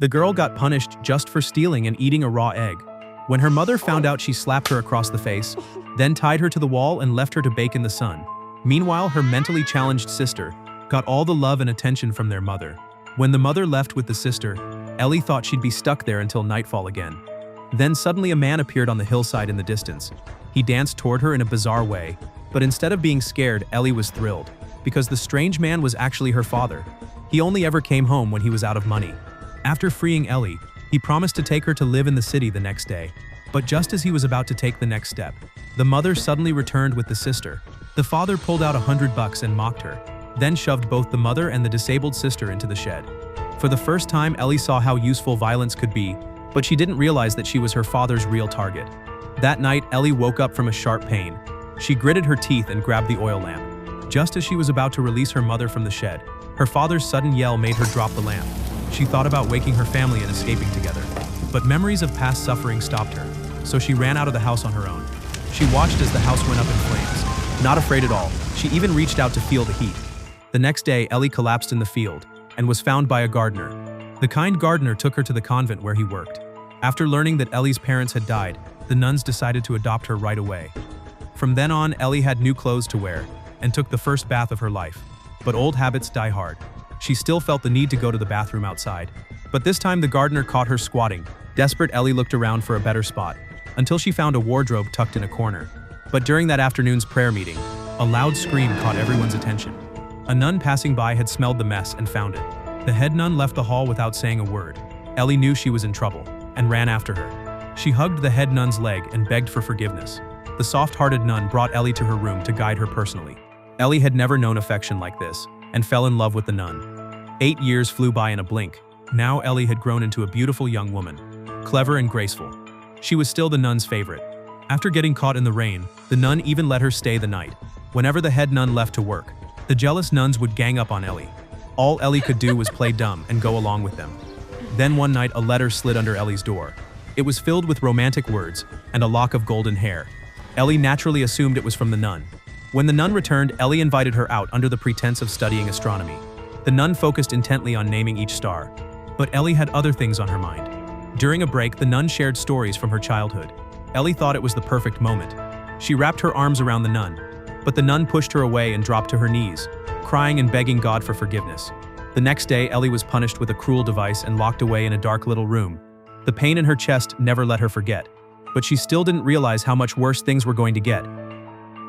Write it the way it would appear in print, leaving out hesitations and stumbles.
The girl got punished just for stealing and eating a raw egg. When her mother found out, she slapped her across the face, then tied her to the wall and left her to bake in the sun. Meanwhile, her mentally challenged sister got all the love and attention from their mother. When the mother left with the sister, Ellie thought she'd be stuck there until nightfall again. Then suddenly a man appeared on the hillside in the distance. He danced toward her in a bizarre way, but instead of being scared, Ellie was thrilled, because the strange man was actually her father. He only ever came home when he was out of money. After freeing Ellie, he promised to take her to live in the city the next day. But just as he was about to take the next step, the mother suddenly returned with the sister. The father pulled out $100 and mocked her, then shoved both the mother and the disabled sister into the shed. For the first time, Ellie saw how useful violence could be, but she didn't realize that she was her father's real target. That night, Ellie woke up from a sharp pain. She gritted her teeth and grabbed the oil lamp. Just as she was about to release her mother from the shed, her father's sudden yell made her drop the lamp. She thought about waking her family and escaping together. But memories of past suffering stopped her, so she ran out of the house on her own. She watched as the house went up in flames. Not afraid at all, she even reached out to feel the heat. The next day, Ellie collapsed in the field and was found by a gardener. The kind gardener took her to the convent where he worked. After learning that Ellie's parents had died, the nuns decided to adopt her right away. From then on, Ellie had new clothes to wear and took the first bath of her life. But old habits die hard. She still felt the need to go to the bathroom outside. But this time the gardener caught her squatting. Desperate, Ellie looked around for a better spot, until she found a wardrobe tucked in a corner. But during that afternoon's prayer meeting, a loud scream caught everyone's attention. A nun passing by had smelled the mess and found it. The head nun left the hall without saying a word. Ellie knew she was in trouble and ran after her. She hugged the head nun's leg and begged for forgiveness. The soft-hearted nun brought Ellie to her room to guide her personally. Ellie had never known affection like this and fell in love with the nun. 8 years flew by in a blink. Now Ellie had grown into a beautiful young woman, clever and graceful. She was still the nun's favorite. After getting caught in the rain, the nun even let her stay the night. Whenever the head nun left to work, the jealous nuns would gang up on Ellie. All Ellie could do was play dumb and go along with them. Then one night, a letter slid under Ellie's door. It was filled with romantic words and a lock of golden hair. Ellie naturally assumed it was from the nun. When the nun returned, Ellie invited her out under the pretense of studying astronomy. The nun focused intently on naming each star, but Ellie had other things on her mind. During a break, the nun shared stories from her childhood. Ellie thought it was the perfect moment. She wrapped her arms around the nun, but the nun pushed her away and dropped to her knees, crying and begging God for forgiveness. The next day, Ellie was punished with a cruel device and locked away in a dark little room. The pain in her chest never let her forget, but she still didn't realize how much worse things were going to get.